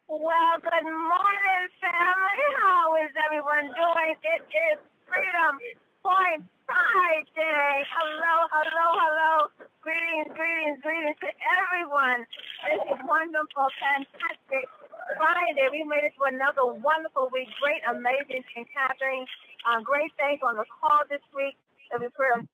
Well, good morning, family. How is everyone doing? It is Freedom Point Friday. Hello. Greetings to everyone. This is wonderful, fantastic Friday. We made it to another wonderful week. Great, amazing things happening. Great things on the call this week. I'm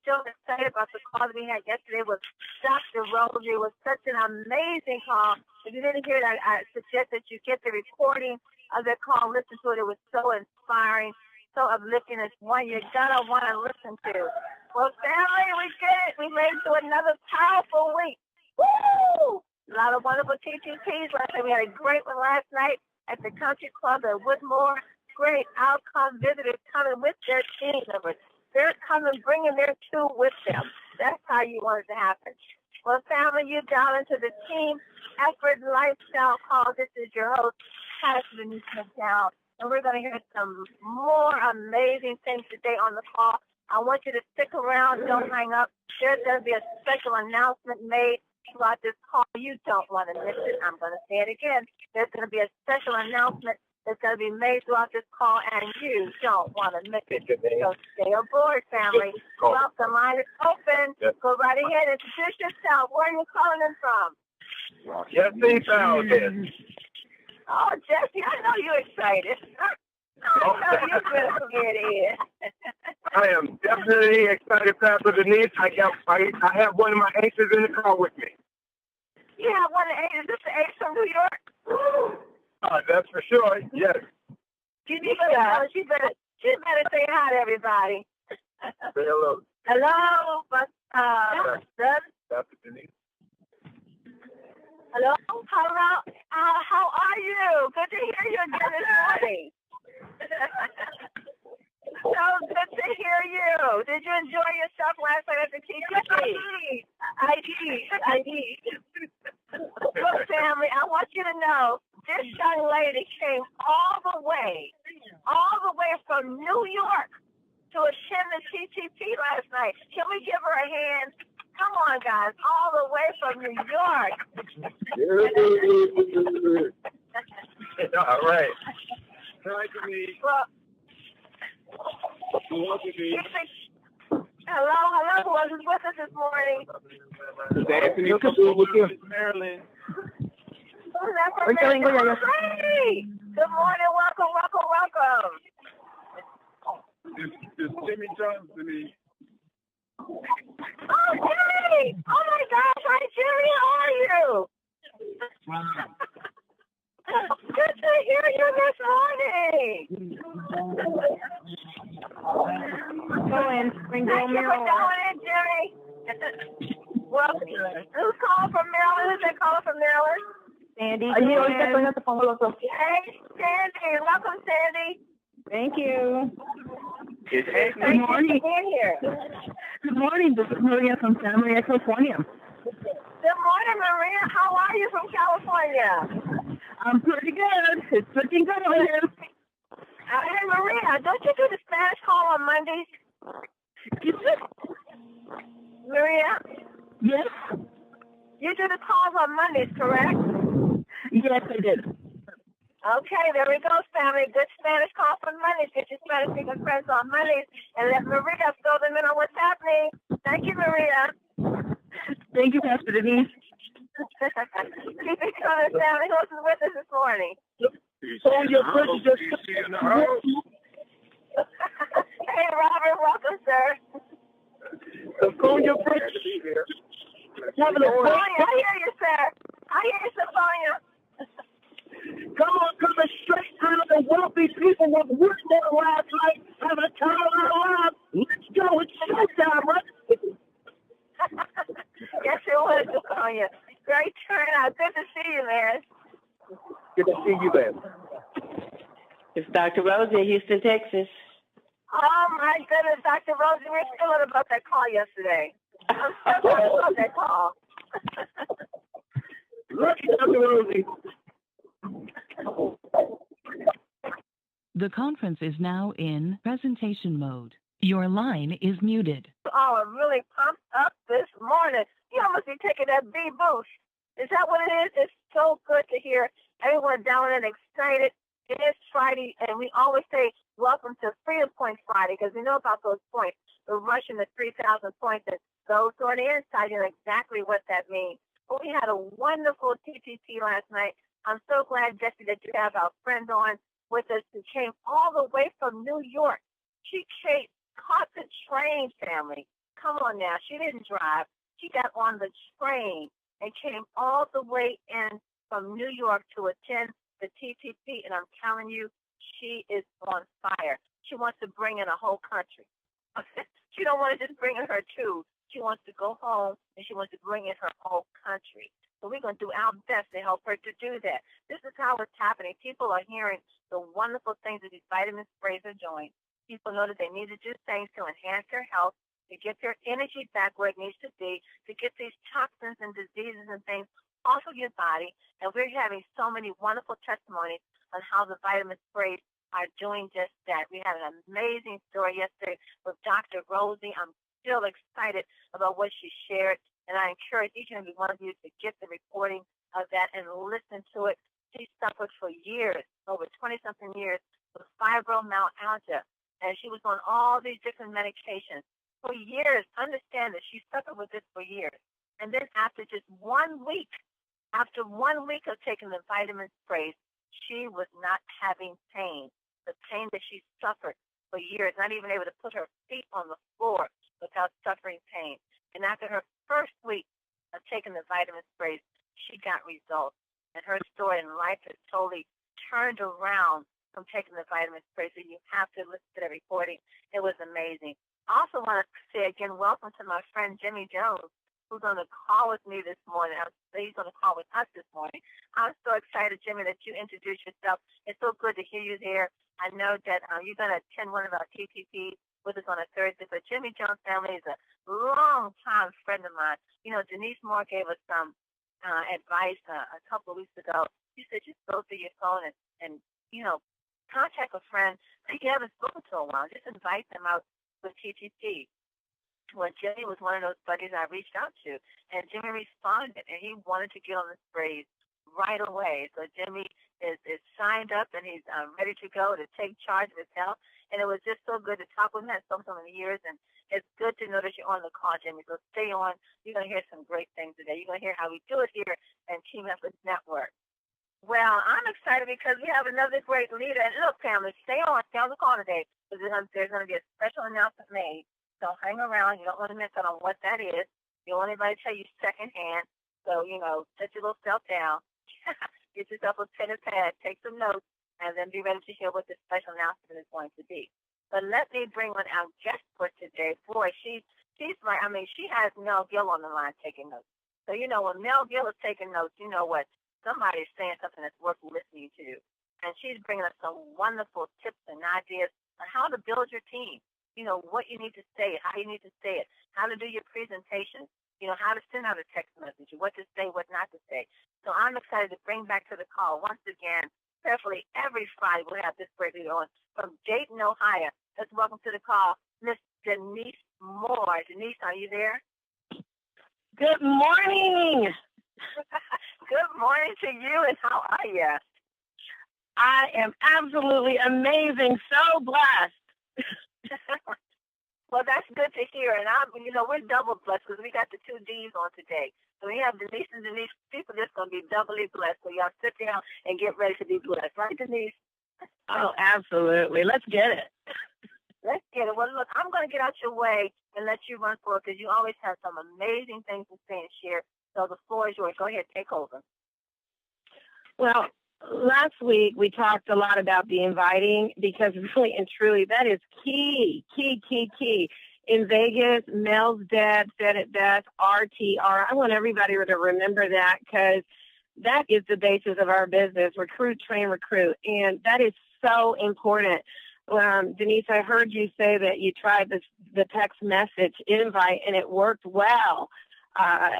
still excited about the call that we had yesterday with Dr. Rosie. It was such an amazing call. If you didn't hear it, I suggest that you get the recording of the call, listen to it. It was so inspiring, so uplifting. It's one you're going to want to listen to. Well, family, we did it. We made it to another powerful week. Woo! A lot of wonderful TTPs. Last night we had a great one last night at the Country Club at Woodmore. Great outcome visitors coming with their team members. They're coming, bringing their two with them. That's how you want it to happen. Well, family, you dial into the Team Effort Lifestyle Call. This is your host, Pastor Denise McDowell, and we're going to hear some more amazing things today on the call. I want you to stick around. Don't hang up. There's going to be a special announcement made throughout this call. You don't want to miss it. I'm going to say it again. There's going to be a special announcement that's going to be made throughout this call, and you don't want to miss it. So stay aboard, family. Welcome. Line is open. Yep. Go right ahead. Introduce yourself. Where are you calling in from? Jesse Falcon. Oh, Jesse, I know you're excited. I know you're going to get in. I am definitely excited, Pastor Denise. I have one of my aces in the car with me. You have one of the aces. Is this the ace from New York? That's for sure, yes. She better say hi to everybody. Say hello. Hello, Pastor Denise. Hello? How are you? Good to hear you again this morning. So good to hear you. Did you enjoy yourself last night at the TTP? I did. Look, family, I want you to know this young lady came all the way from New York to attend the TTP last night. Can we give her a hand? Come on, guys, all the way from New York. All right. Hi, Denise. Well, hello, who else is with us this morning? Anthony from Maryland. Who's that from Maryland? Hey! Good morning, welcome. This is Jimmy Jones, Denise. Oh, Jimmy! Oh my gosh, hi Jimmy, how are you? Good to hear you this morning. Thank you for calling in, Jimmy. Well, who's calling from Maryland? Who's that calling from Maryland? Sandy. Hey, Sandy. Welcome, Sandy. Thank you. Good morning. Good morning. This is Maria from San Ramon, California. Good morning, Maria. How are you from California? I'm pretty good. It's looking good over here. Hey, Maria, don't you do the Spanish call on Mondays? Maria? Yes. You do the calls on Mondays, correct? Yes, I did. Okay, there we go, family. Good Spanish call on Mondays. Get your Spanish speaking friends on Mondays and let Maria fill them in on what's happening. Thank you, Maria. Thank you, Pastor Denise. Keep it coming, family. Who else is with us this morning? Hey, Robert, welcome, sir. Sophia Bridge. I hear you, sir. I hear you, Sophia. Come on, coming straight out of the wealthy people with Whitener last night, having a time of our lives. Let's go. It's showtime, right? Yes, it was, Sophia. Great turnout. Good to see you, man. Good to see you, man. It's Dr. Rosie in Houston, Texas. Oh, my goodness, Dr. Rosie, we're still about that call yesterday. I'm still about that call. Lucky Dr. Rosie. The conference is now in presentation mode. Your line is muted. Oh, I'm really pumped up this morning. You almost be taking that B boost. Is that what it is? It's so good to hear Everyone down and excited. It is Friday, and we always say, welcome to Freedom Point Friday, because we know about those points. We're rushing the 3,000 points, and those who are on the inside, you know exactly what that means. But we had a wonderful TTP last night. I'm so glad, Jesse, that you have our friend on with us who came all the way from New York. She caught the train, family. Come on now. She didn't drive. She got on the train and came all the way in from New York to attend the TTP, and I'm telling you, she is on fire. She wants to bring in a whole country. She don't want to just bring in her two. She wants to go home, and she wants to bring in her whole country. So we're going to do our best to help her to do that. This is how it's happening. People are hearing the wonderful things that these vitamin sprays are doing. People know that they need to do things to enhance their health, to get their energy back where it needs to be, to get these toxins and diseases and things off of your body. And we're having so many wonderful testimonies on how the vitamin sprays are doing just that. We had an amazing story yesterday with Dr. Rosie. I'm still excited about what she shared, and I encourage each and every one of you to get the recording of that and listen to it. She suffered for years, over 20-something years, with fibromyalgia, and she was on all these different medications for years. Understand that she suffered with this for years. And then after just 1 week, after 1 week of taking the vitamin sprays, she was not having pain. The pain that she suffered for years, not even able to put her feet on the floor without suffering pain. And after her first week of taking the vitamin sprays, she got results. And her story in life has totally turned around from taking the vitamin sprays. So you have to listen to the recording. It was amazing. I also want to say again, welcome to my friend Jimmy Jones, who's on the call with me this morning. He's on the call with us this morning. I'm so excited, Jimmy, that you introduced yourself. It's so good to hear you there. I know that you're going to attend one of our TTPs with us on a Thursday. But Jimmy Jones' family is a long-time friend of mine. You know, Denise Moore gave us some advice a couple of weeks ago. She said, just go through your phone and you know, contact a friend that you haven't spoken to in a while. Just invite them out with TTP. Well, Jimmy was one of those buddies I reached out to, and Jimmy responded, and he wanted to get on the sprays right away. So Jimmy is signed up, and he's ready to go to take charge of his health. And it was just so good to talk with him. It's so many years, and it's good to know that you're on the call, Jimmy. So stay on. You're going to hear some great things today. You're going to hear how we do it here and Team Efforts Network. Well, I'm excited because we have another great leader. And look, family, stay on the call today, because there's going to be a special announcement made. So hang around. You don't want to miss out on what that is. You don't want anybody to tell you secondhand. So, you know, set your little self down. Get yourself a pen and pad. Take some notes, and then be ready to hear what the special announcement is going to be. But let me bring on our guest for today. Boy, she's right. I mean, she has Mel Gill on the line taking notes. So, you know, when Mel Gill is taking notes, you know what? Somebody is saying something that's worth listening to. And she's bringing us some wonderful tips and ideas on how to build your team. You know, what you need to say, how you need to say it, how to do your presentation, you know, how to send out a text message, what to say, what not to say. So I'm excited to bring back to the call once again, prayerfully every Friday we'll have this great leader on from Dayton, Ohio. Let's welcome to the call Miss Denise Moore. Denise, are you there? Good morning. Good morning to you, and how are you? I am absolutely amazing. So blessed. Well, that's good to hear, and we're double blessed because we got the two D's on today. So we have Denise and Denise. People just going to be doubly blessed. So y'all sit down and get ready to be blessed, right, Denise? Oh, absolutely. Let's get it. Let's get it. Well, look, I'm going to get out your way and let you run forward because you always have some amazing things to say and share. So the floor is yours. Go ahead, take over. Well, last week we talked a lot about the inviting because really and truly that is key. In Vegas, Mel's dad said it best, RTR. I want everybody to remember that because that is the basis of our business, recruit, train, recruit. And that is so important. Denise, I heard you say that you tried the text message invite and it worked well.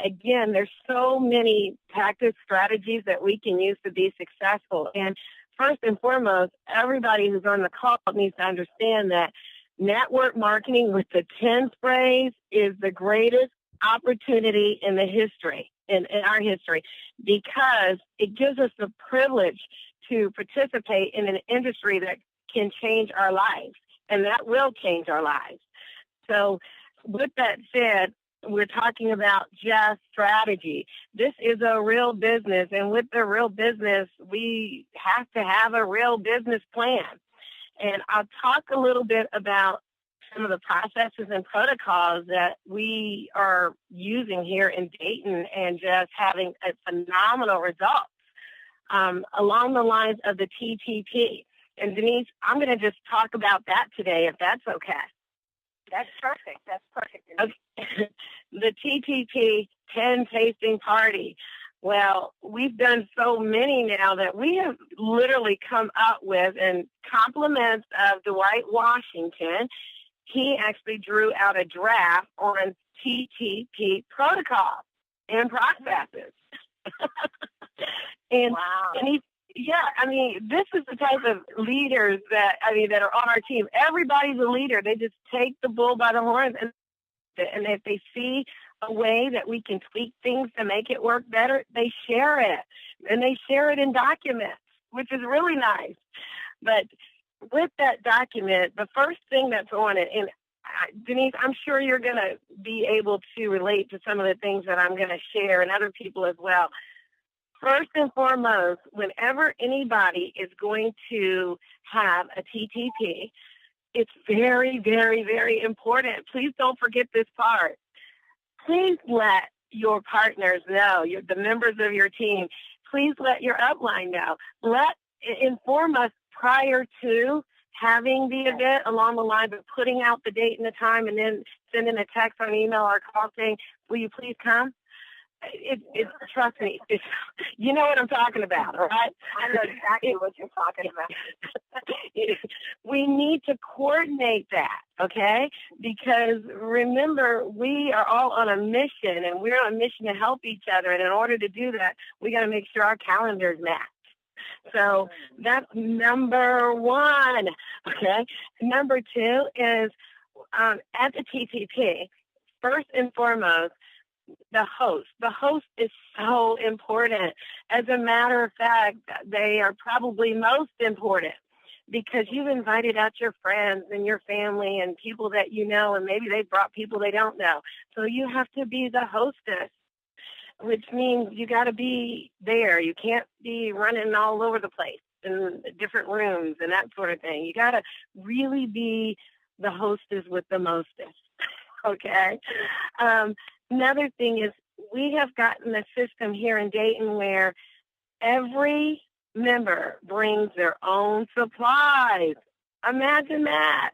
Again, there's so many tactics, strategies that we can use to be successful. And first and foremost, everybody who's on the call needs to understand that network marketing with the 10 sprays is the greatest opportunity in the history. in our history, because it gives us the privilege to participate in an industry that can change our lives, and that will change our lives. So with that said, we're talking about just strategy. This is a real business, and with the real business, we have to have a real business plan. And I'll talk a little bit about some of the processes and protocols that we are using here in Dayton and just having a phenomenal results along the lines of the TTP. And Denise, I'm going to just talk about that today, if that's okay. That's perfect. That's perfect. Okay. The TTP 10 tasting party. Well, we've done so many now that we have literally come up with, and compliments of Dwight Washington, he actually drew out a draft on TTP protocol and processes. And, wow. And this is the type of leaders that are on our team. Everybody's a leader. They just take the bull by the horns, and if they see a way that we can tweak things to make it work better, they share it, and they share it in documents, which is really nice. But with that document, the first thing that's on it, and Denise, I'm sure you're going to be able to relate to some of the things that I'm going to share, and other people as well. First and foremost, whenever anybody is going to have a TTP, it's very, very, very important. Please don't forget this part. Please let your partners know, the members of your team. Please let your upline know. Inform us prior to having the event, along the lines of putting out the date and the time, and then sending a text or an email or call saying, will you please come? Trust me, you know what I'm talking about, all right? I know exactly what you're talking about. We need to coordinate that, okay? Because remember, we are all on a mission, and we're on a mission to help each other. And in order to do that, we got to make sure our calendars match. So that's number one, okay? Number two is at the TTP, first and foremost, the host. The host is so important. As a matter of fact, they are probably most important, because you've invited out your friends and your family and people that you know, and maybe they've brought people they don't know. So you have to be the hostess, which means you got to be there. You can't be running all over the place in different rooms and that sort of thing. You got to really be the hostess with the mostest, okay? Another thing is, we have gotten a system here in Dayton where every member brings their own supplies. Imagine that.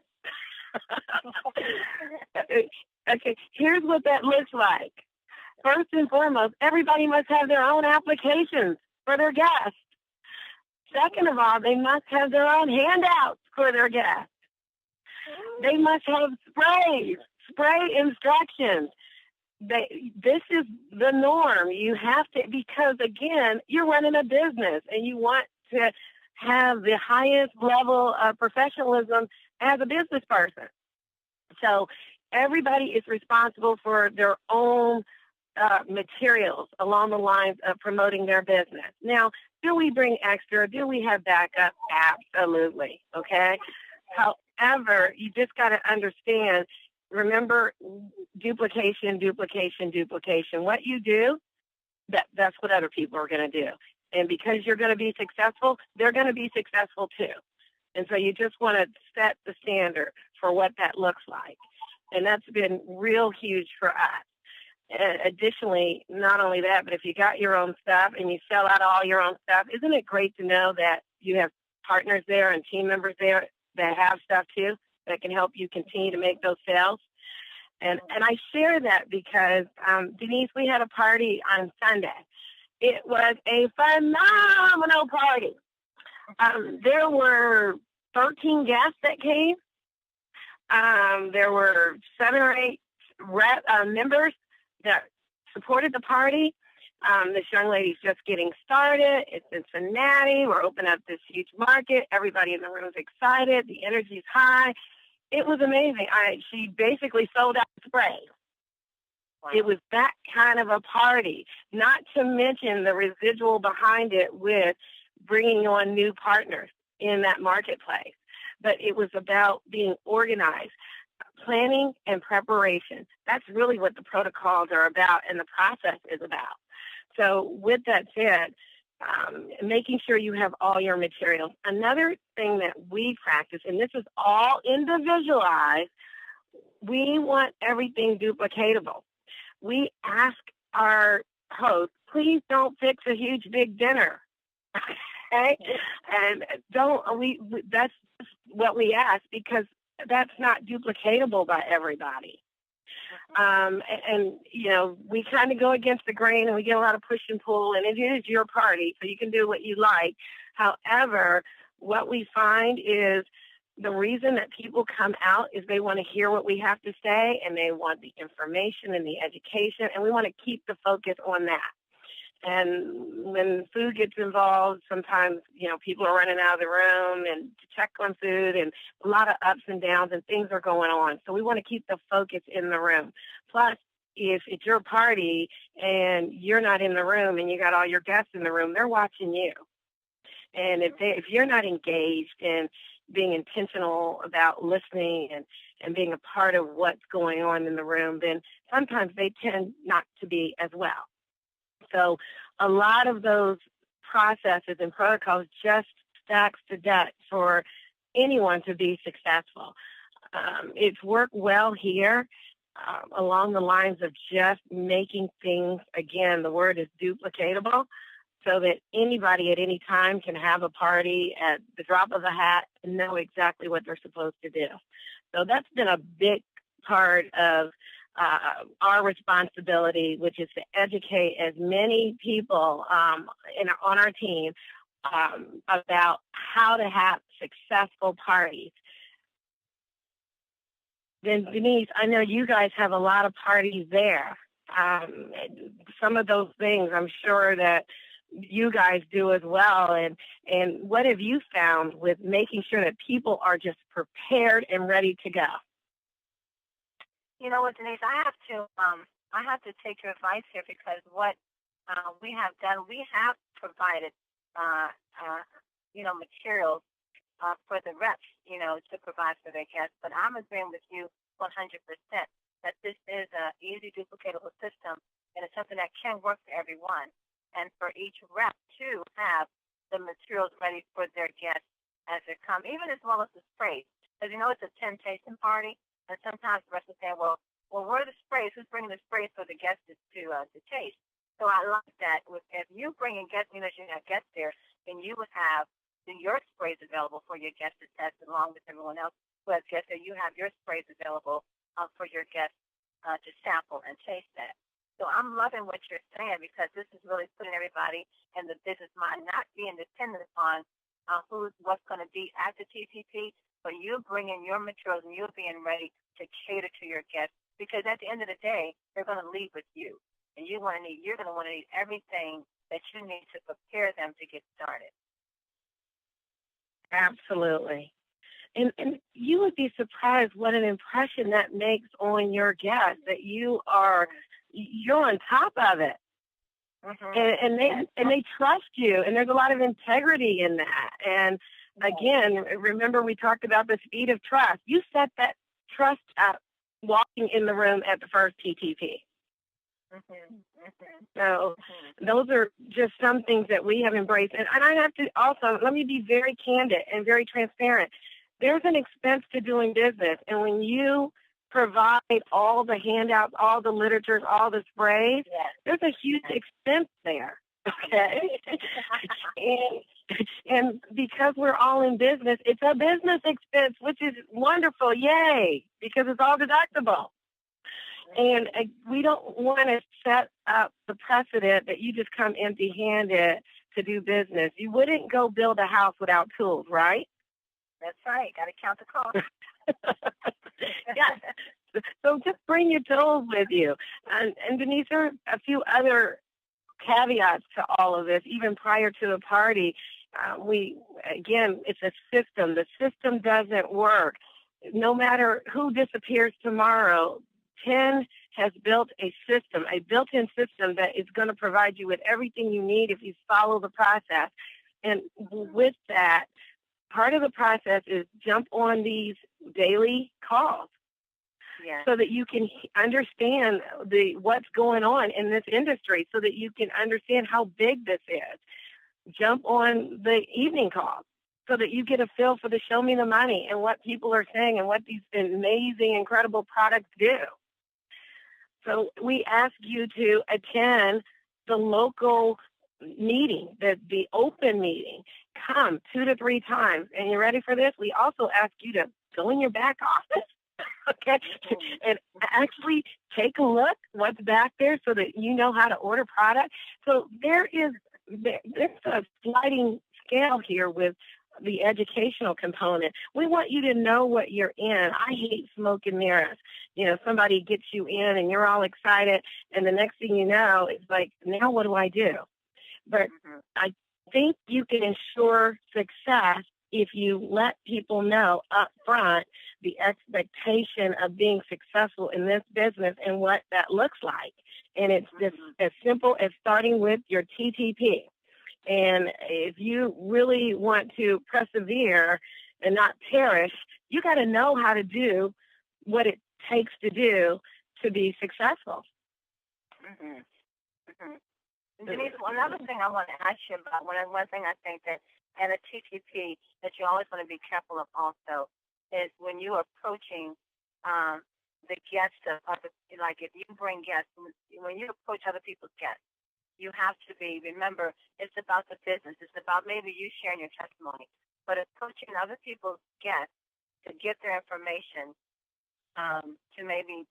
Okay, here's what that looks like. First and foremost, everybody must have their own applications for their guests. Second of all, they must have their own handouts for their guests. They must have spray instructions. This is the norm. You have to, because again, you're running a business and you want to have the highest level of professionalism as a business person. So everybody is responsible for their own materials along the lines of promoting their business. Now, do we bring extra? Do we have backup? Absolutely. Okay. However, you just got to understand, remember, duplication. What you do, that's what other people are going to do. And because you're going to be successful, they're going to be successful too. And so you just want to set the standard for what that looks like. And that's been real huge for us. And additionally, not only that, but if you got your own stuff and you sell out all your own stuff, isn't it great to know that you have partners there and team members there that have stuff too that can help you continue to make those sales? And I share that because, Denise, we had a party on Sunday. It was a phenomenal party. There were 13 guests that came. There were 7 or 8 members that supported the party. This young lady's just getting started. It's in Cincinnati. We're opening up this huge market. Everybody in the room is excited. The energy's high. It was amazing. She basically sold out spray. Wow. It was that kind of a party, not to mention the residual behind it with bringing on new partners in that marketplace. But it was about being organized, planning and preparation. That's really what the protocols are about and the process is about. So with that said, making sure you have all your materials. Another thing that we practice, and this is all individualized, we want everything duplicatable. We ask our host, please don't fix a huge big dinner. Okay? And that's what we ask, because that's not duplicatable by everybody. And you know, we kind of go against the grain and we get a lot of push and pull, and it is your party, so you can do what you like. However, what we find is the reason that people come out is they want to hear what we have to say, and they want the information and the education, and we want to keep the focus on that. And when food gets involved, sometimes, you know, people are running out of the room and to check on food, and a lot of ups and downs and things are going on. So we want to keep the focus in the room. Plus, if it's your party and you're not in the room and you got all your guests in the room, they're watching you. And if you're not engaged and being intentional about listening and being a part of what's going on in the room, then sometimes they tend not to be as well. So a lot of those processes and protocols just stacks the deck for anyone to be successful. It's worked well here along the lines of just making things, again, the word is duplicatable, so that anybody at any time can have a party at the drop of a hat and know exactly what they're supposed to do. So that's been a big part of our responsibility, which is to educate as many people on our team about how to have successful parties. Then, Denise, I know you guys have a lot of parties there. Some of those things I'm sure that you guys do as well. And what have you found with making sure that people are just prepared and ready to go? You know what, Denise, I have to take your advice here, because what we have done, we have provided, materials for the reps, to provide for their guests. But I'm agreeing with you 100% that this is an easy, duplicatable system, and it's something that can work for everyone. And for each rep to have the materials ready for their guests as they come, even as well as the sprays. Because, it's a temptation party. And sometimes the rest will say, well, where are the sprays? Who's bringing the sprays for the guests to taste? So I like that. If you bring in guests, you have guests there, then you would have your sprays available for your guests to test, along with everyone else who has guests there. You have your sprays available for your guests to sample and taste that. So I'm loving what you're saying, because this is really putting everybody in the business mind, not being dependent upon what's going to be at the TTP, but you bringing your materials and you're being ready to cater to your guests, because at the end of the day, they're going to leave with you, and you're going to want to need everything that you need to prepare them to get started. Absolutely. And you would be surprised what an impression that makes on your guests, that you're on top of it. Mm-hmm. And they trust you, and there's a lot of integrity in that. And again, remember we talked about the speed of trust. You set that trust up walking in the room at the first TTP. Mm-hmm. Mm-hmm. So those are just some things that we have embraced. And I have to also, let me be very candid and very transparent. There's an expense to doing business. And when you provide all the handouts, all the literatures, all the sprays, yes, there's a huge expense there. Okay. and because we're all in business, it's a business expense, which is wonderful. Yay. Because it's all deductible. And we don't want to set up the precedent that you just come empty-handed to do business. You wouldn't go build a house without tools, right? That's right. Got to count the cost. Yeah. So just bring your tools with you. And Denise, there are a few other caveats to all of this, even prior to the party. It's a system. The system doesn't work. No matter who disappears tomorrow, 10 has built a system, a built-in system that is going to provide you with everything you need if you follow the process. And with that, part of the process is jump on these daily calls. Yeah. So that you can understand what's going on in this industry, so that you can understand how big this is. Jump on the evening calls so that you get a feel for the show me the money and what people are saying and what these amazing, incredible products do. So we ask you to attend the local meeting, the open meeting. Come 2 to 3 times. And you ready for this? We also ask you to go in your back office. Okay, and actually take a look what's back there so that you know how to order product. So there's a sliding scale here with the educational component. We want you to know what you're in. I hate smoke and mirrors. You know, somebody gets you in and you're all excited, and the next thing you know, it's like, now what do I do? But I think you can ensure success if you let people know up front the expectation of being successful in this business and what that looks like. And it's just as simple as starting with your TTP. And if you really want to persevere and not perish, you got to know how to do what it takes to do to be successful. Denise, another thing I want to ask you about, one thing I think that at a TTP that you always want to be careful of also is when you're approaching the guests of other, like if you bring guests, when you approach other people's guests, you have to remember, it's about the business. It's about maybe you sharing your testimony, but approaching other people's guests to get their information, to maybe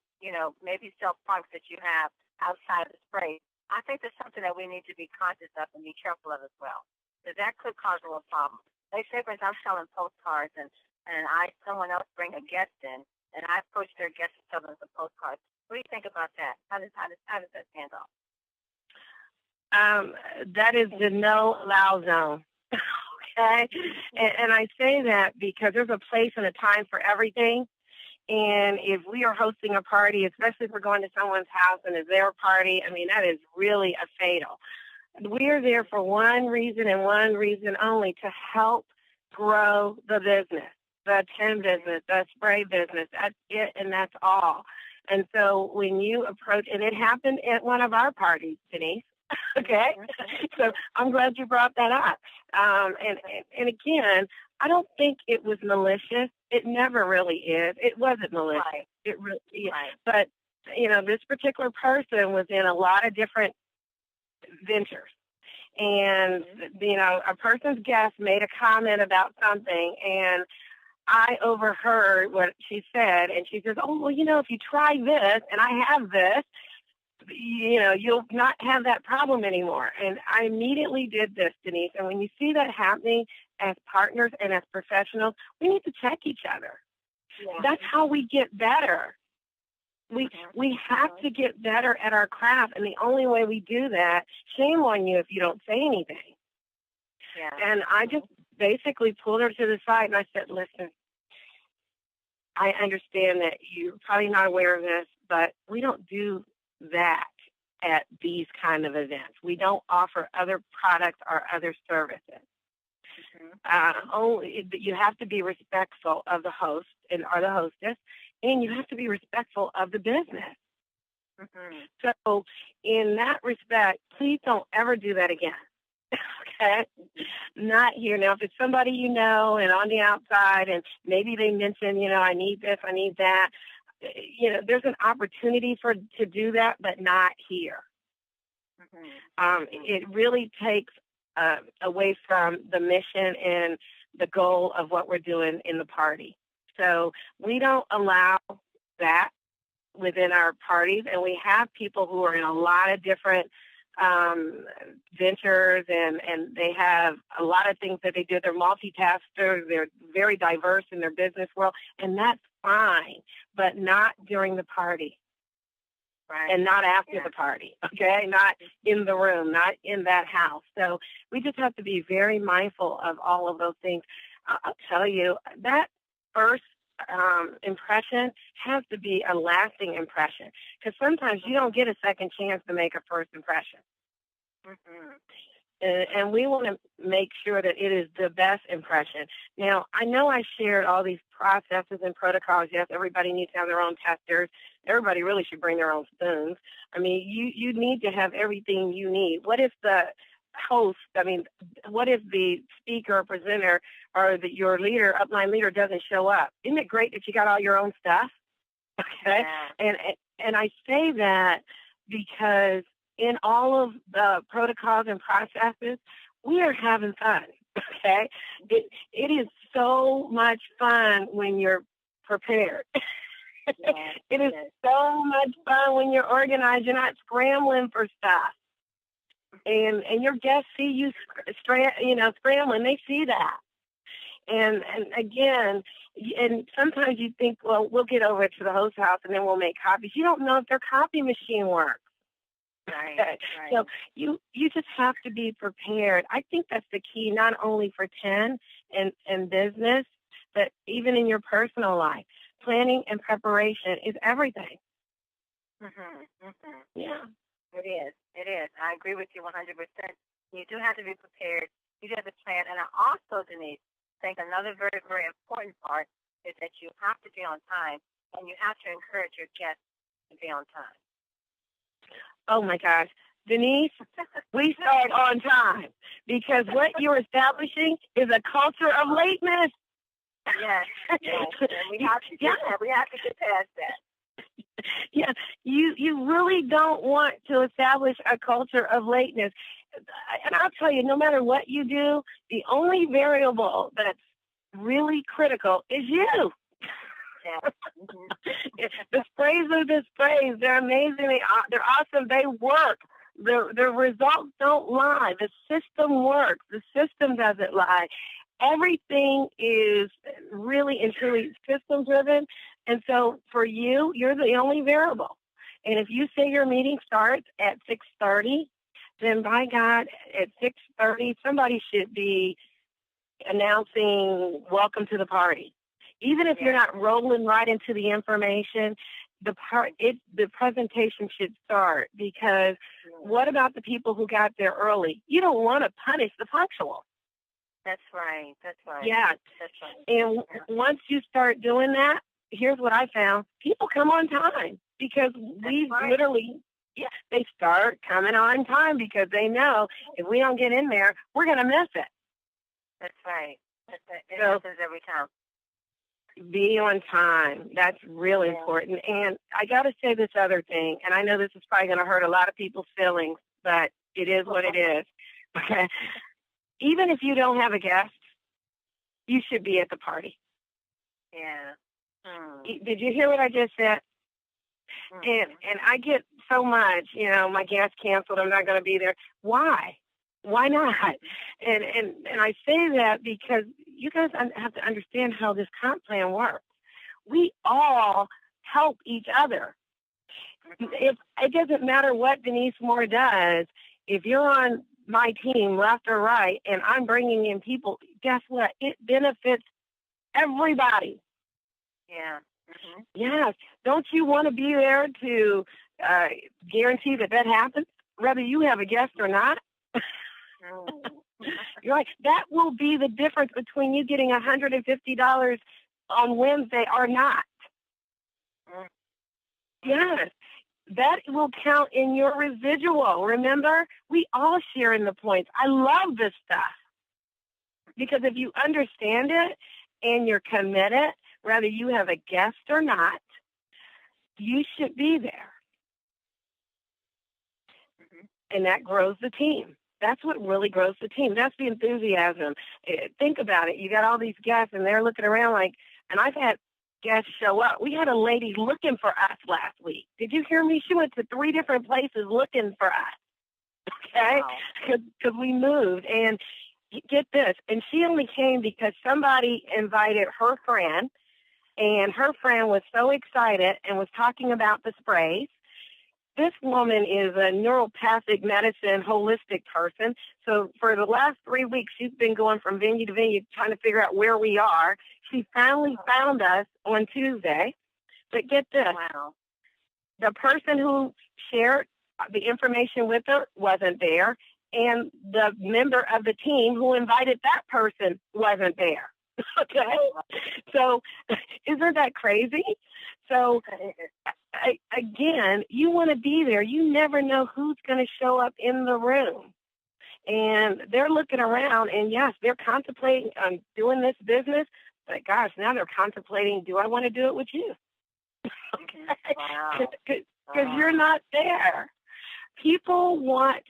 sell products that you have outside of the spray. I think that's something that we need to be conscious of and be careful of as well. Because that could cause a little problem. Like, say, for instance, I'm selling postcards, and someone else bring a guest in, and I approach their guest and sell them some postcards. What do you think about that? How does that stand off? That is the no allow zone. Okay? And I say that because there's a place and a time for everything. And if we are hosting a party, especially if we're going to someone's house and it's their party, I mean, that is really a fatal. We are there for one reason and one reason only, to help grow the business, the tin business, the spray business. That's it, and that's all. And so when you approach, and it happened at one of our parties, Denise, okay? So I'm glad you brought that up. And again, I don't think it was malicious. It never really is. It wasn't malicious. Right. It really, right. But, this particular person was in a lot of different ventures. And, a person's guest made a comment about something, and I overheard what she said, and she says, oh, well, if you try this, and I have this, you'll not have that problem anymore. And I immediately did this, Denise. And when you see that happening as partners and as professionals, we need to check each other. Yeah. That's how we get better. We have to get better at our craft, and the only way we do that, shame on you if you don't say anything. Yeah. And I just basically pulled her to the side, and I said, listen, I understand that you're probably not aware of this, but we don't do that at these kind of events. We don't offer other products or other services. Only you have to be respectful of the host or the hostess, and you have to be respectful of the business. So in that respect, please don't ever do that again. Okay? Not here. Now, if it's somebody you know and on the outside, and maybe they mention, I need this, I need that, there's an opportunity to do that, but not here. It really takes away from the mission and the goal of what we're doing in the party. So we don't allow that within our parties, and we have people who are in a lot of different ventures, and they have a lot of things that they do. They're multitaskers. They're very diverse in their business world, and that's fine, but not during the party. Right. And not after the party, okay? Not in the room, not in that house. So we just have to be very mindful of all of those things. I'll tell you, that first impression has to be a lasting impression, because sometimes you don't get a second chance to make a first impression. Mm-hmm. And we want to make sure that it is the best impression. Now, I know I shared all these processes and protocols. Yes, everybody needs to have their own testers. Everybody really should bring their own spoons. I mean, you need to have everything you need. What if the host, what if the speaker or presenter or your leader, upline leader, doesn't show up? Isn't it great that you got all your own stuff? Okay. Yeah. And I say that because in all of the protocols and processes, we are having fun, okay? It is so much fun when you're prepared. Yeah, it is so much fun when you're organized. You're not scrambling for stuff. And your guests see you, scrambling. They see that. And again, and sometimes you think, well, we'll get over to the host house and then we'll make copies. You don't know if their copy machine works. Right, right. So you just have to be prepared. I think that's the key, not only for 10 and business, but even in your personal life. Planning and preparation is everything. Mm-hmm. Mm-hmm. Yeah. It is. It is. I agree with you 100%. You do have to be prepared. You do have to plan. And I also, Denise, think another very, very important part is that you have to be on time, and you have to encourage your guests to be on time. Oh, my gosh. Denise, we start on time because what you're establishing is a culture of lateness. Yes. Yes. And we have to get past that. Yeah, you really don't want to establish a culture of lateness. And I'll tell you, no matter what you do, the only variable that's really critical is you. Yeah. Mm-hmm. The sprays are the sprays. They're amazing. They're awesome. They work. The results don't lie. The system works. The system doesn't lie. Everything is really and truly system driven. And so for you, you're the only variable. And if you say your meeting starts at 6:30, then by God, at 6:30, somebody should be announcing welcome to the party. Even if you're not rolling right into the information, the presentation should start, because what about the people who got there early? You don't want to punish the punctual. That's right. That's right. Yeah. That's right. And once you start doing that, here's what I found. People come on time because they start coming on time because they know if we don't get in there, we're going to miss it. That's right. It happens every time. Be on time. That's really important. And I got to say this other thing, and I know this is probably going to hurt a lot of people's feelings, but it is what it is. Okay. Even if you don't have a guest, you should be at the party. Yeah. Did you hear what I just said? And I get so much, my guest canceled, I'm not going to be there. Why? Why not? And I say that because you guys have to understand how this comp plan works. We all help each other. If it doesn't matter what Denise Moore does, if you're on my team, left or right, and I'm bringing in people, guess what? It benefits everybody. Yeah. Mm-hmm. Yes. Don't you want to be there to guarantee that happens, whether you have a guest or not? You're right. That will be the difference between you getting $150 on Wednesday or not. Yes. That will count in your residual. Remember, we all share in the points. I love this stuff because if you understand it and you're committed, whether you have a guest or not, you should be there. And that grows the team. That's what really grows the team. That's the enthusiasm. Think about it. You got all these guests, and they're looking around like, and I've had guests show up. We had a lady looking for us last week. Did you hear me? She went to 3 different places looking for us. Okay? Because we moved. And get this, and she only came because somebody invited her friend, and her friend was so excited and was talking about the sprays this woman is a neuropathic medicine, holistic person. So for the last 3 weeks, she's been going from venue to venue trying to figure out where we are. She finally found us on Tuesday. But get this. Wow. The person who shared the information with her wasn't there, and the member of the team who invited that person wasn't there. Okay? So isn't that crazy? So again, you want to be there. You never know who's going to show up in the room. And they're looking around, and yes, they're contemplating on doing this business, but gosh, now they're contemplating, do I want to do it with you? Because you're not there. People want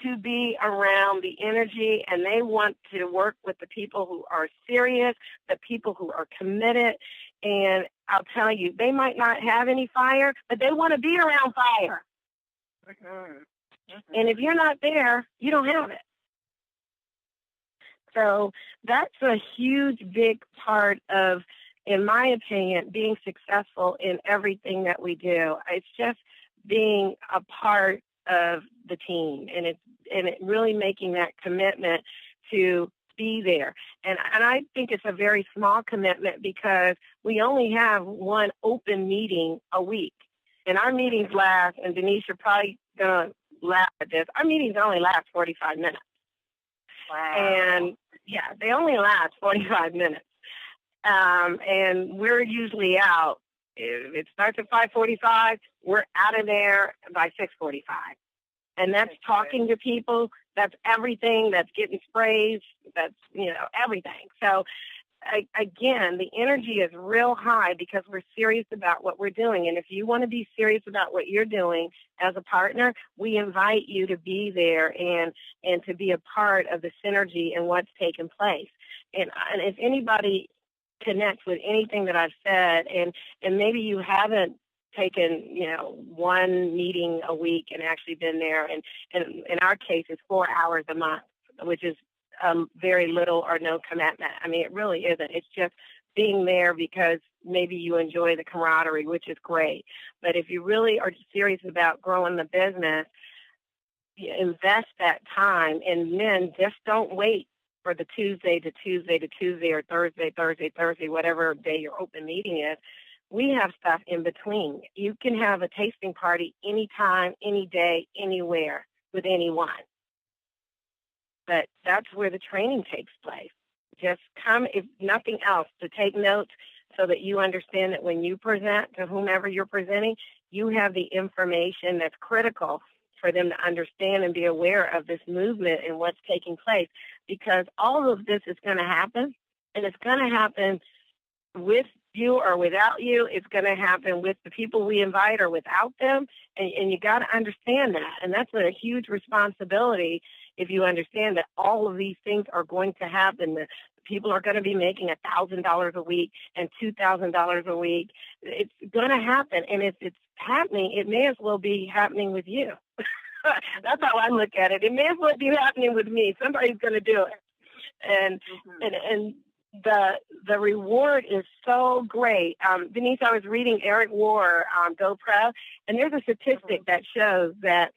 to be around the energy, and they want to work with the people who are serious, the people who are committed. And I'll tell you, they might not have any fire, but they want to be around fire. And if you're not there, you don't have it. So that's a huge, big part of, in my opinion, being successful in everything that we do. It's just being a part of the team, and it really making that commitment to be there. And I think it's a very small commitment because we only have one open meeting a week. And our meetings last, and Denise, you're probably going to laugh at this, our meetings only last 45 minutes. Wow. And, yeah, they only last 45 minutes. And we're usually out. If it starts at 5:45, we're out of there by 6:45. And that's talking to people. That's everything. That's getting sprays. That's, everything. So, again, the energy is real high because we're serious about what we're doing. And if you want to be serious about what you're doing as a partner, we invite you to be there and to be a part of the synergy and what's taking place. And if anybody connects with anything that I've said, and maybe you haven't taken, one meeting a week and actually been there, and in our case, it's 4 hours a month, which is very little or no commitment. I mean, it really isn't. It's just being there because maybe you enjoy the camaraderie, which is great. But if you really are serious about growing the business, you invest that time, and then just don't wait for the Tuesday to Tuesday to Tuesday or Thursday, whatever day your open meeting is. We have stuff in between. You can have a tasting party anytime, any day, anywhere with anyone. But that's where the training takes place. Just come, if nothing else, to take notes so that you understand that when you present to whomever you're presenting, you have the information that's critical for them to understand and be aware of this movement and what's taking place. Because all of this is going to happen, and it's going to happen with you or without you. It's going to happen with the people we invite or without them, and you got to understand that. And that's a huge responsibility if you understand that all of these things are going to happen. The people are going to be making $1,000 a week and $2,000 a week. It's going to happen, and if it's happening, it may as well be happening with you. That's how I look at it. It may as well be happening with me. Somebody's going to do it, and the reward is so great. Denise, I was reading Eric Warr, GoPro, and there's a statistic that shows that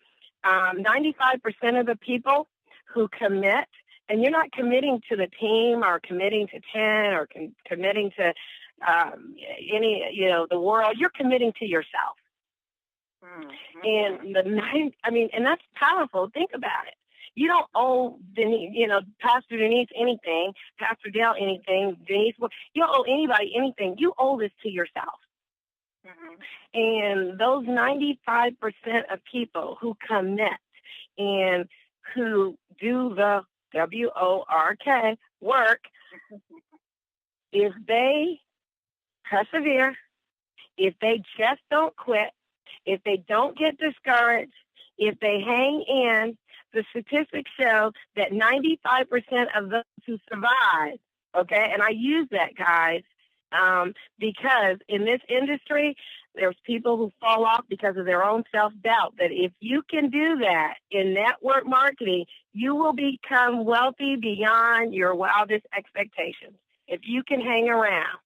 95% of the people who commit, and you're not committing to the team or committing to 10 or committing to the world, you're committing to yourself. And and that's powerful. Think about it. You don't owe Denise, Pastor Denise anything, Pastor Dale anything, Denise, you don't owe anybody anything. You owe this to yourself. And those 95% of people who commit and who do the WORK work, if they persevere, if they just don't quit, if they don't get discouraged, if they hang in, the statistics show that 95% of those who survive, okay, and I use that, guys, because in this industry, there's people who fall off because of their own self-doubt, that if you can do that in network marketing, you will become wealthy beyond your wildest expectations. If you can hang around.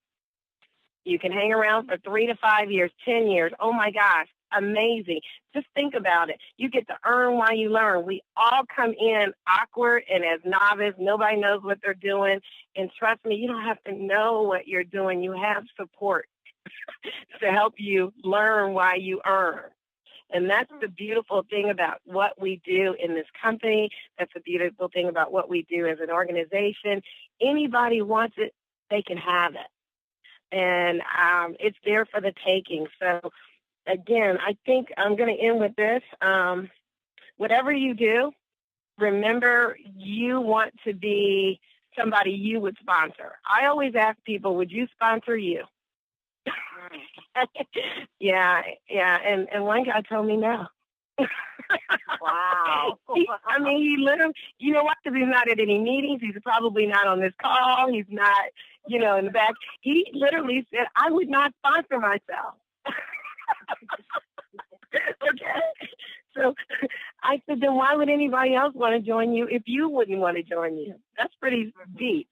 You can hang around for 3 to 5 years, 10 years. Oh, my gosh, amazing. Just think about it. You get to earn while you learn. We all come in awkward and as novice. Nobody knows what they're doing. And trust me, you don't have to know what you're doing. You have support to help you learn while you earn. And that's the beautiful thing about what we do in this company. That's the beautiful thing about what we do as an organization. Anybody wants it, they can have it. And it's there for the taking. So, again, I think I'm going to end with this. Whatever you do, remember you want to be somebody you would sponsor. I always ask people, would you sponsor you? yeah. And one guy told me no. Wow. He literally, you know what, because he's not at any meetings. He's probably not on this call. He's not, in the back. He literally said, I would not sponsor myself. Okay. So I said, then why would anybody else want to join you if you wouldn't want to join you? That's pretty deep.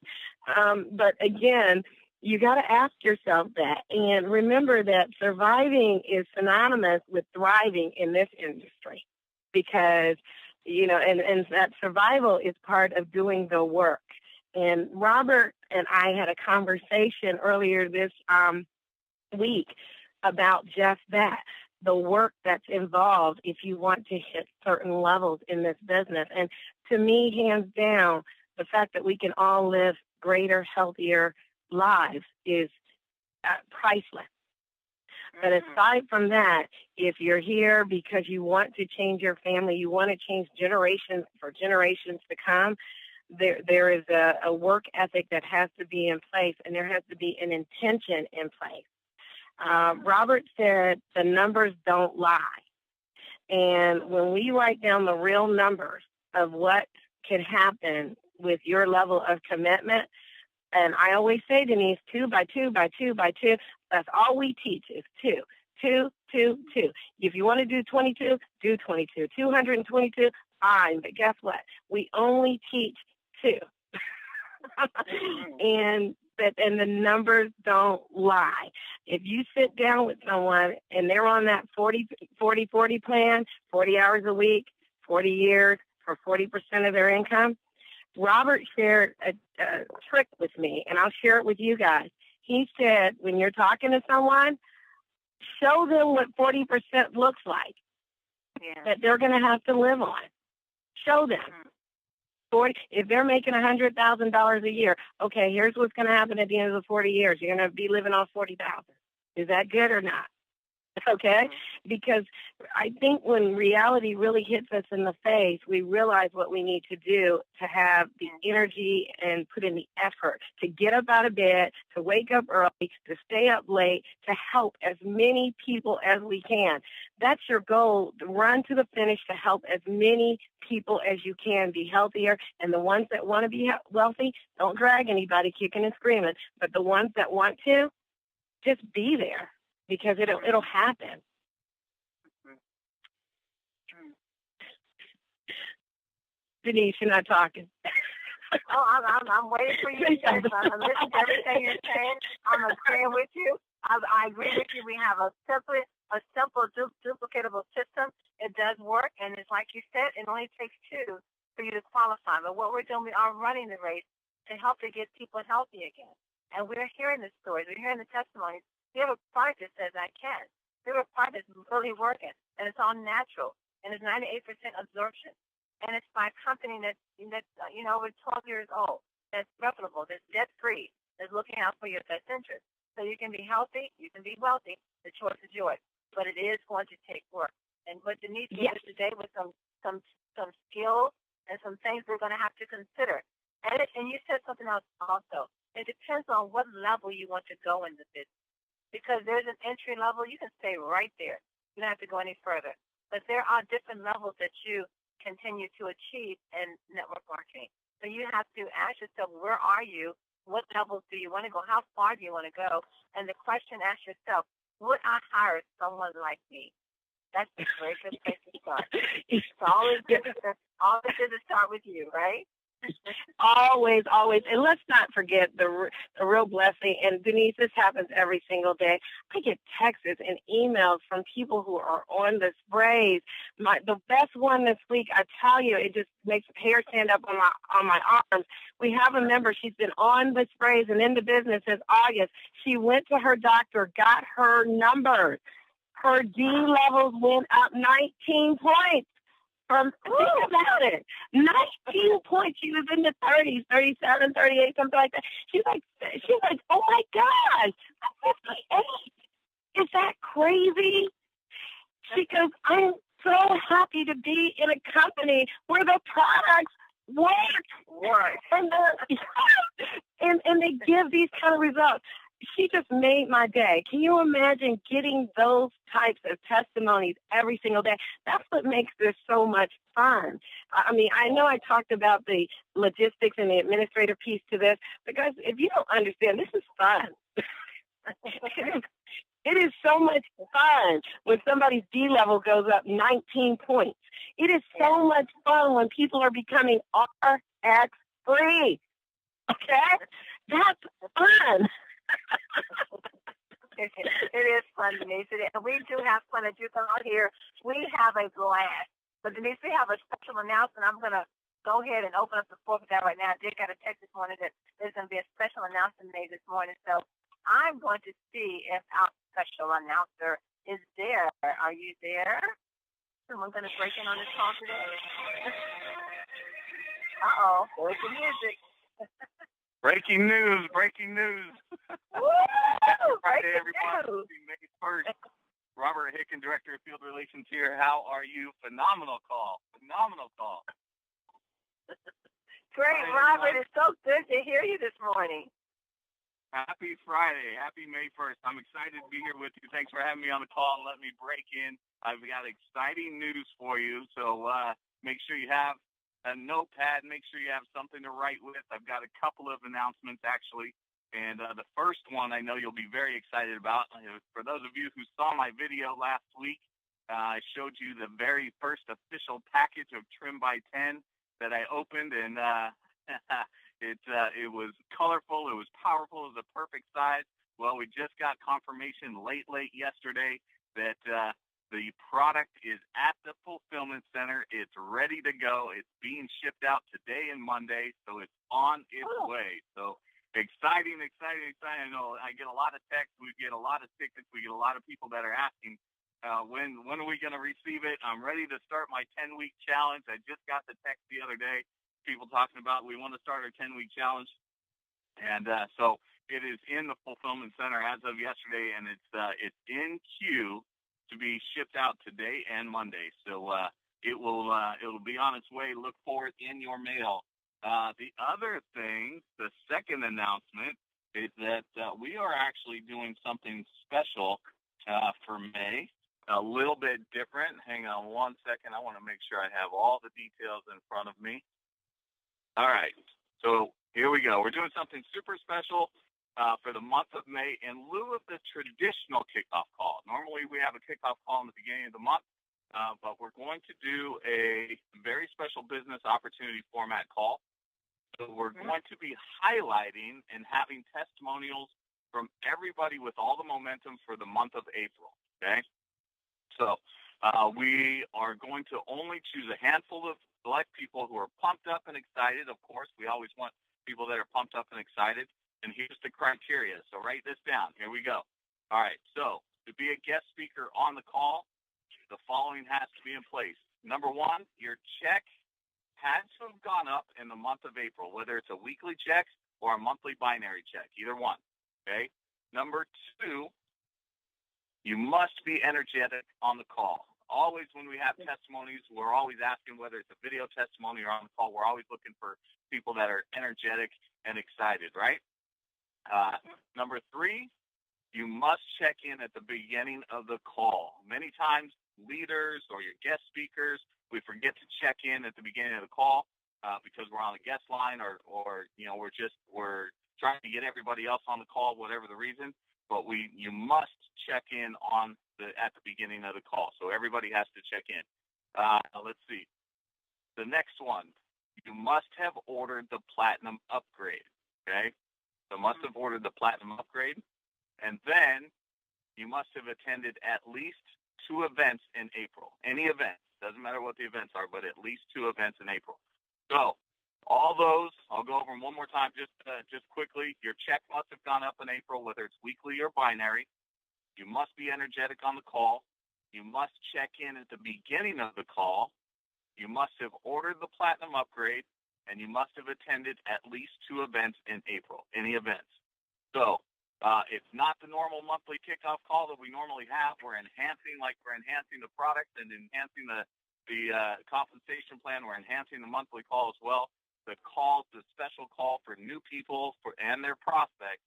But again, you got to ask yourself that. And remember that surviving is synonymous with thriving in this industry because, and that survival is part of doing the work. And Robert and I had a conversation earlier this week about just that, the work that's involved if you want to hit certain levels in this business. And to me, hands down, the fact that we can all live greater, healthier lives is priceless. But aside from that, if you're here because you want to change your family, you want to change generations for generations to come, there is a work ethic that has to be in place, and there has to be an intention in place. Robert said the numbers don't lie. And when we write down the real numbers of what can happen with your level of commitment, and I always say, Denise, 2 by 2 by 2 by 2, that's all we teach is 2. 2, 2, 2. If you want to do 22, do 22. 222, fine. But guess what? We only teach 2. And the numbers don't lie. If you sit down with someone and they're on that 40-40 plan, 40 hours a week, 40 years for 40% of their income, Robert shared a trick with me, and I'll share it with you guys. He said, when you're talking to someone, show them what 40% looks like that they're going to have to live on. Show them. 40. If they're making $100,000 a year, okay, here's what's going to happen at the end of the 40 years. You're going to be living off $40,000. Is that good or not? Okay? Because I think when reality really hits us in the face, we realize what we need to do to have the energy and put in the effort to get up out of bed, to wake up early, to stay up late, to help as many people as we can. That's your goal, to run to the finish to help as many people as you can be healthier. And the ones that want to be wealthy, don't drag anybody kicking and screaming. But the ones that want to, just be there. Because it'll happen. Denise, you're not talking. Oh, I'm waiting for you to say something. I'm listening to everything you're saying. I'm agreeing with you. I agree with you. We have a simple, duplicatable system. It does work, and it's like you said, it only takes 2 for you to qualify. But what we're doing, we are running the race to help to get people healthy again. And we're hearing the stories. We're hearing the testimonies. We have a product that says I can. We have a product that's really working, and it's all natural, and it's 98% absorption. And it's by a company that's over 12 years old, that's reputable, that's debt-free, that's looking out for your best interest. So you can be healthy, you can be wealthy. The choice is yours, but it is going to take work. And what Denise gave us today was some skills and some things we're going to have to consider. And you said something else also. It depends on what level you want to go in the business. Because there's an entry level, you can stay right there. You don't have to go any further. But there are different levels that you continue to achieve in network marketing. So you have to ask yourself, where are you? What levels do you want to go? How far do you want to go? And the question, ask yourself, would I hire someone like me? That's a very good place to start. It's always good to start with you, right? Always, always. And let's not forget the real blessing. And Denise, this happens every single day. I get texts and emails from people who are on the sprays. The best one this week, I tell you, it just makes hair stand up on my arms. We have a member, she's been on the sprays and in the business since August. She went to her doctor, got her numbers. Her D levels went up 19 points. Think about it. 19 points. She was in the 30s, 37, 38, something like that. She's like, oh my gosh, I'm 58. Is that crazy? She goes, I'm so happy to be in a company where the products work. And they give these kind of results. She just made my day. Can you imagine getting those types of testimonies every single day? That's what makes this so much fun. I mean, I know I talked about the logistics and the administrative piece to this, because if you don't understand, this is fun. It is so much fun when somebody's D level goes up 19 points. It is so much fun when people are becoming RX free. Okay? That's fun. It is fun, Denise. And we do have fun as you come out here. We have a blast. But Denise, we have a special announcement. I'm going to go ahead and open up the floor for that right now. I did get a text this morning that there's going to be a special announcement made this morning. So I'm going to see if our special announcer is there. Are you there? Someone going to break in on this call today? Uh-oh. There's the music. Breaking news. Woo! Friday, everyone. May 1st. Robert Hicken, Director of Field Relations here. How are you? Phenomenal call. Great, Robert. It's so good to hear you this morning. Happy Friday. Happy May 1st. I'm excited to be here with you. Thanks for having me on the call and let me break in. I've got exciting news for you, so make sure you have a notepad. Make sure you have something to write with. I've got a couple of announcements, actually. And the first one I know you'll be very excited about. For those of you who saw my video last week, I showed you the very first official package of Trim by 10 that I opened, and it was colorful, it was powerful, it was a perfect size. Well, we just got confirmation late yesterday that the product is at the fulfillment center. It's ready to go. It's being shipped out today and Monday, so it's on its way. So exciting. I know I get a lot of texts. We get a lot of tickets. We get a lot of people that are asking, when are we going to receive it? I'm ready to start my 10-week challenge. I just got the text the other day, people talking about we want to start our 10-week challenge. And so it is in the fulfillment center as of yesterday, and it's in queue to be shipped out today and Monday. So it'll be on its way. Look for it in your mail. The other thing, the second announcement, is that we are actually doing something special for May, a little bit different. Hang on one second. I want to make sure I have all the details in front of me. All right. So here we go. We're doing something super special for the month of May in lieu of the traditional kickoff call. Normally we have a kickoff call in the beginning of the month, but we're going to do a very special business opportunity format call. So we're going to be highlighting and having testimonials from everybody with all the momentum for the month of April, okay? So we are going to only choose a handful of select people who are pumped up and excited. Of course, we always want people that are pumped up and excited. And here's the criteria. So write this down. Here we go. All right. So to be a guest speaker on the call, the following has to be in place. Number one, your check has to have gone up in the month of April, whether it's a weekly check or a monthly binary check, either one. Okay. Number two, you must be energetic on the call. Always when we have testimonies, we're always asking whether it's a video testimony or on the call. We're always looking for people that are energetic and excited, right? Number three, you must check in at the beginning of the call. Many times, leaders or your guest speakers, we forget to check in at the beginning of the call because we're on the guest line or we're trying to get everybody else on the call, whatever the reason. But you must check in at the beginning of the call. So everybody has to check in. Let's see. The next one, you must have ordered the platinum upgrade, okay? So must have ordered the platinum upgrade, and then you must have attended at least 2 events in April. Any events, doesn't matter what the events are, but at least 2 events in April. So all those, I'll go over them one more time just quickly. Your check must have gone up in April, whether it's weekly or binary. You must be energetic on the call. You must check in at the beginning of the call. You must have ordered the platinum upgrade, and you must have attended at least 2 events in April, any events. So it's not the normal monthly kickoff call that we normally have. We're enhancing the product and enhancing the compensation plan. We're enhancing the monthly call as well. The special call for new people and their prospects,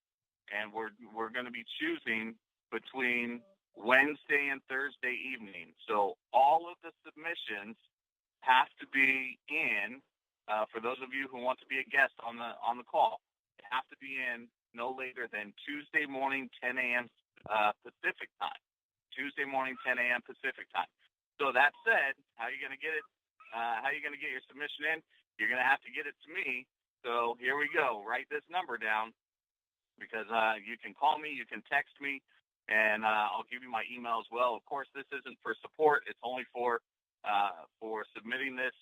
and we're going to be choosing between Wednesday and Thursday evening. So all of the submissions have to be in. For those of you who want to be a guest on the call, they have to be in no later than Tuesday morning, 10 a.m. Pacific time. Tuesday morning, 10 a.m. Pacific time. So that said, how are you going to get it? How are you going to get your submission in? You're going to have to get it to me. So here we go. Write this number down, because you can call me, you can text me, and I'll give you my email as well. Of course, this isn't for support. It's only for submitting this.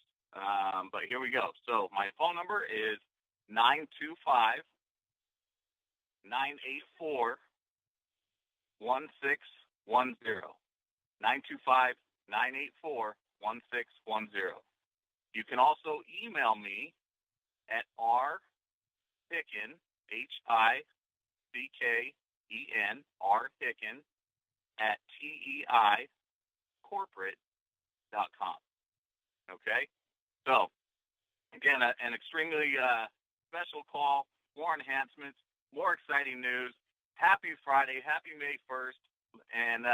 But here we go. So my phone number is 925-984-1610. 925-984-1610. You can also email me at rhicken, Hicken, rhicken at teicorporate.com. Okay? So, again, an extremely special call, more enhancements, more exciting news. Happy Friday, happy May 1st, and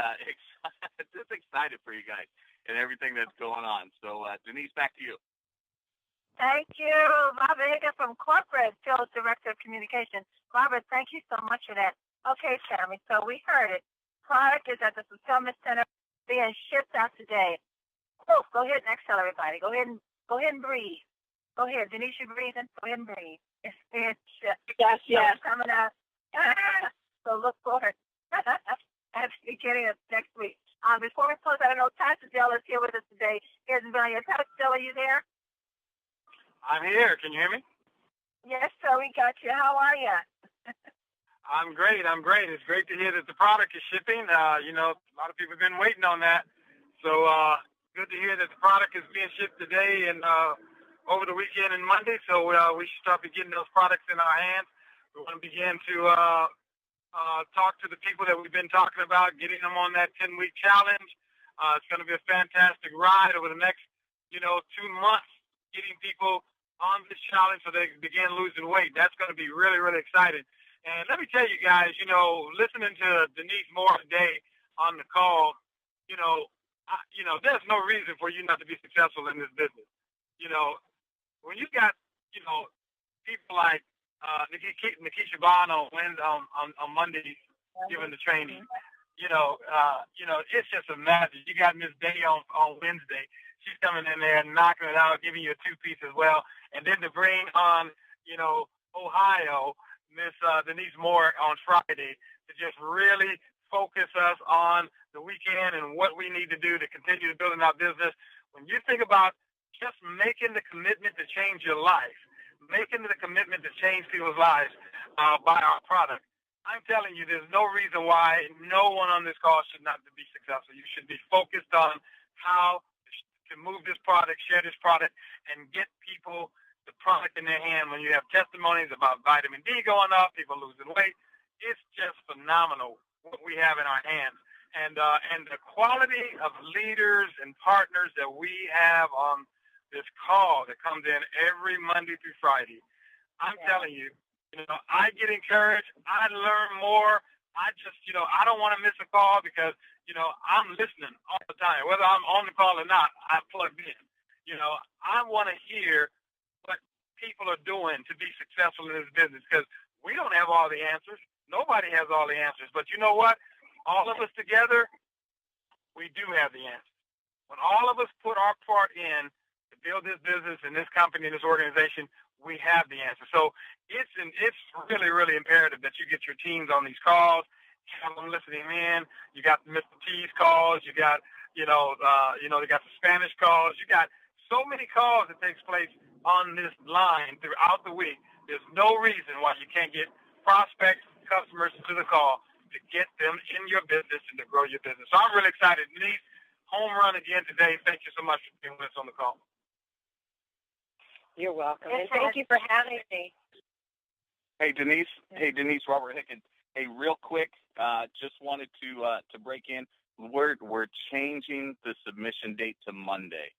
just excited for you guys and everything that's going on. So, Denise, back to you. Thank you, Barbara Hicken from Corporate, Field Director of Communications. Barbara, thank you so much for that. Okay, Tammy, so we heard it. Product is at the fulfillment center being shipped out today. Whew, go ahead and exhale, everybody. Go ahead and breathe. Go ahead, Denise, you breathing? Go ahead and breathe. It's Yes. Coming out. So look forward at the beginning of next week. Before we close, I don't know, Pastor Dell is here with us today. Here's Million. Pastor Dell, are you there? I'm here. Can you hear me? Yes, sir. We got you. How are you? I'm great. It's great to hear that the product is shipping. A lot of people have been waiting on that. So good to hear that the product is being shipped today and over the weekend and Monday. So we should start getting those products in our hands. We want to begin to talk to the people that we've been talking about, getting them on that 10-week challenge. It's going to be a fantastic ride over the next, 2 months, getting people on this challenge so they can begin losing weight. That's going to be really, really exciting. And let me tell you guys, listening to Denise Moore today on the call, there's no reason for you not to be successful in this business. When you got, people like Nikisha Bond on Monday giving the training, it's just a magic. You got Miss Day on Wednesday. She's coming in there and knocking it out, giving you a 2-piece as well. And then to bring on, Ohio, Miss Denise Moore on Friday to just really focus us on the weekend and what we need to do to continue to build our business. When you think about just making the commitment to change your life, making the commitment to change people's lives by our product, I'm telling you, there's no reason why no one on this call should not be successful. You should be focused on how to move this product, share this product, and get people the product in their hand. When you have testimonies about vitamin D going up, people losing weight, it's just phenomenal what we have in our hands. And the quality of leaders and partners that we have on this call that comes in every Monday through Friday, I'm telling you, I get encouraged. I learn more. I just, I don't want to miss a call because, I'm listening all the time. Whether I'm on the call or not, I'm plugged in. I want to hear what people are doing to be successful in this business because we don't have all the answers. Nobody has all the answers. But you know what? All of us together, we do have the answers. When all of us put our part in to build this business and this company and this organization, we have the answer. So it's really, really imperative that you get your teams on these calls, have them listening in. You got Mr. T's calls. You got, they got the Spanish calls. You got so many calls that takes place on this line throughout the week. There's no reason why you can't get prospects, customers to the call to get them in your business and to grow your business. So I'm really excited. Denise, home run again today. Thank you so much for being with us on the call. You're welcome. And thank you for having me. Hey, Denise, Robert Hickens. Hey, real quick, just wanted to break in. We're changing the submission date to Monday.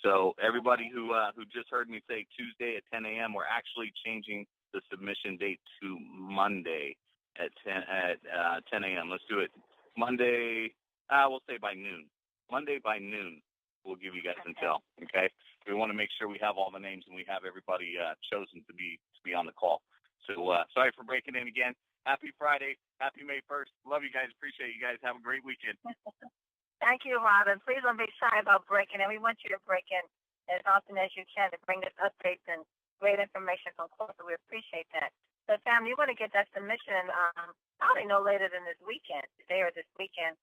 So everybody who just heard me say Tuesday at 10 a.m., we're actually changing the submission date to Monday at 10 a.m. Let's do it Monday. We'll say by noon. Monday by noon, we'll give you guys intel. Okay. We want to make sure we have all the names and we have everybody chosen to be on the call. So sorry for breaking in again. Happy Friday. Happy May 1st. Love you guys. Appreciate you guys. Have a great weekend. Thank you, Robin. Please don't be shy about breaking in. We want you to break in as often as you can to bring us updates and great information from corporate. We appreciate that. So, family, you want to get that submission probably no later than this weekend, today or this weekend,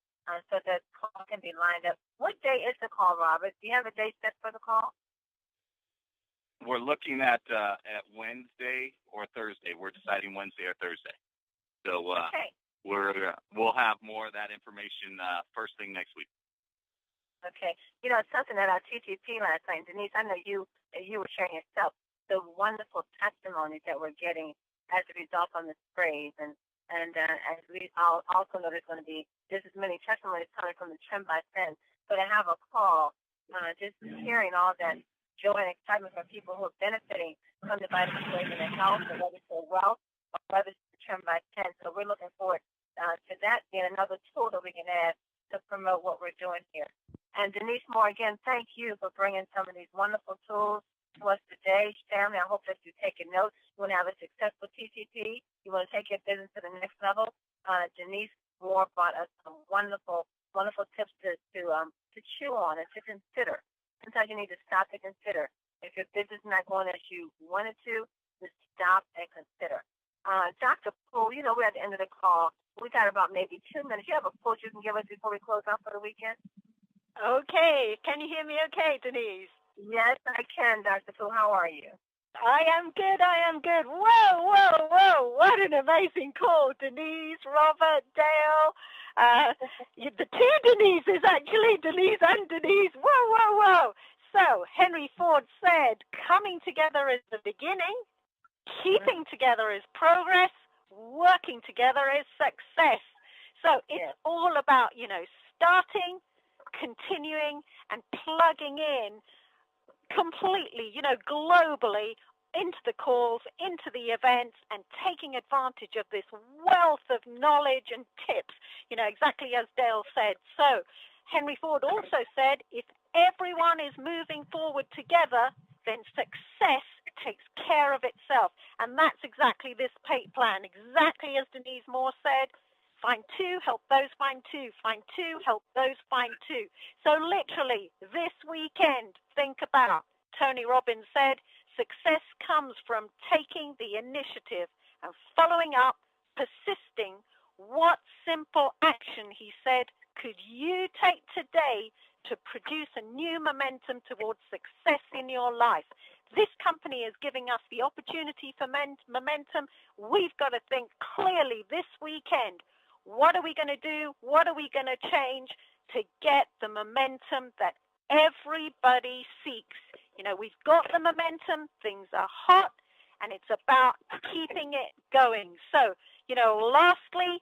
so that call can be lined up. What day is the call, Robert? Do you have a date set for the call? We're looking at Wednesday or Thursday. We're deciding Wednesday or Thursday. So Okay. we'll have more of that information first thing next week. Okay. You know, it's something that our TTP last night, Denise, I know you were sharing yourself, the wonderful testimonies that we're getting as a result of the sprays. And as we also know, there's going to be just as many testimonies coming from the Trim by Sin. So to have a call, just hearing all that joy and excitement from people who are benefiting from the vitamin sprays and their health, and whether it's their wealth or whether it's the Trim by Sin. So we're looking forward to that being another tool that we can add to promote what we're doing here. And Denise Moore, again, thank you for bringing some of these wonderful tools to us today. Family, I hope that you're taking notes. You want to have a successful TTP. You want to take your business to the next level. Denise Moore brought us some wonderful, wonderful tips to chew on and to consider. Sometimes you need to stop to consider. If your business is not going as you wanted to, just stop and consider. Dr. Poole, you know, we're at the end of the call. We got about maybe 2 minutes. You have a quote you can give us before we close out for the weekend? Okay. Can you hear me okay, Denise? Yes, I can, Dr. Poole. How are you? I am good. Whoa, whoa, whoa. What an amazing call, Denise, Robert, Dale. The two Denises, actually, Denise and Denise. Whoa, whoa, whoa. So Henry Ford said, coming together is the beginning, keeping together is progress, working together is success. So it's all about, starting, continuing, and plugging in completely, globally into the calls, into the events, and taking advantage of this wealth of knowledge and tips, exactly as Dale said. So Henry Ford also said, if everyone is moving forward together, then success takes care of itself. And that's exactly this PATE plan, exactly as Denise Moore said. Find two, help those find two. Find two, help those find two. So literally, this weekend, think about, Tony Robbins said, success comes from taking the initiative and following up, persisting. What simple action, he said, could you take today to produce a new momentum towards success in your life? This company is giving us the opportunity for momentum. We've got to think clearly this weekend. What are we going to do? What are we going to change to get the momentum that everybody seeks? We've got the momentum. Things are hot, and it's about keeping it going. So, lastly,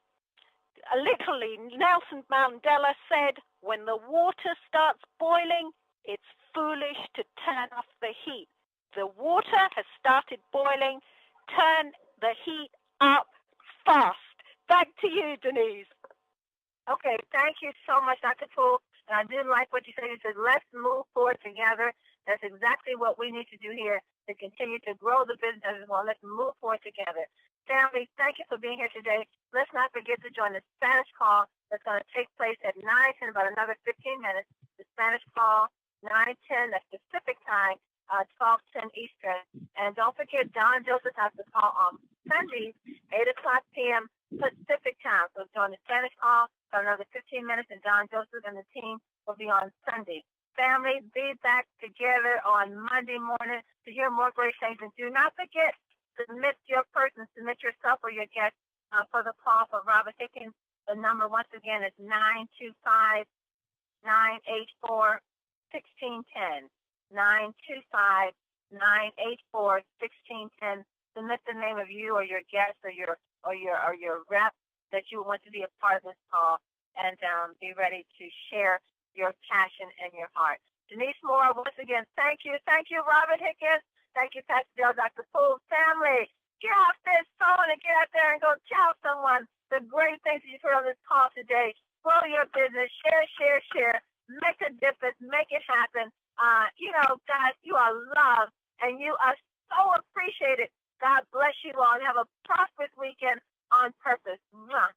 literally, Nelson Mandela said, when the water starts boiling, it's foolish to turn off the heat. The water has started boiling. Turn the heat up fast. Back to you, Denise. Okay, thank you so much, Dr. Poole. And I did like what you said. You said, let's move forward together. That's exactly what we need to do here to continue to grow the business as well. Let's move forward together. Family, thank you for being here today. Let's not forget to join the Spanish call that's going to take place at 9 in about another 15 minutes. the Spanish call, 9:10, that's Pacific time, 12:10 Eastern. And don't forget, Don Joseph has the call on Sundays, 8 o'clock p.m. Pacific time. So during the Spanish call for another 15 minutes, and Don Joseph and the team will be on Sunday. Family, be back together on Monday morning to hear more great things. And do not forget, submit your person, submit yourself or your guest for the call for Robert Hickens. The number, once again, is 925-984-1610. 925-984-1610. Submit the name of you or your guest or your rep that you want to be a part of this call, and be ready to share your passion and your heart. Denise Moore, once again, thank you. Thank you, Robert Hickens. Thank you, Pastor Dale, Dr. Poole. Family, get off this phone and get out there and go tell someone the great things that you've heard on this call today. Grow your business. Share. Make a difference. Make it happen. Guys, you are loved, and you are so appreciated. God bless you all, and have a prosperous weekend on purpose. Mwah.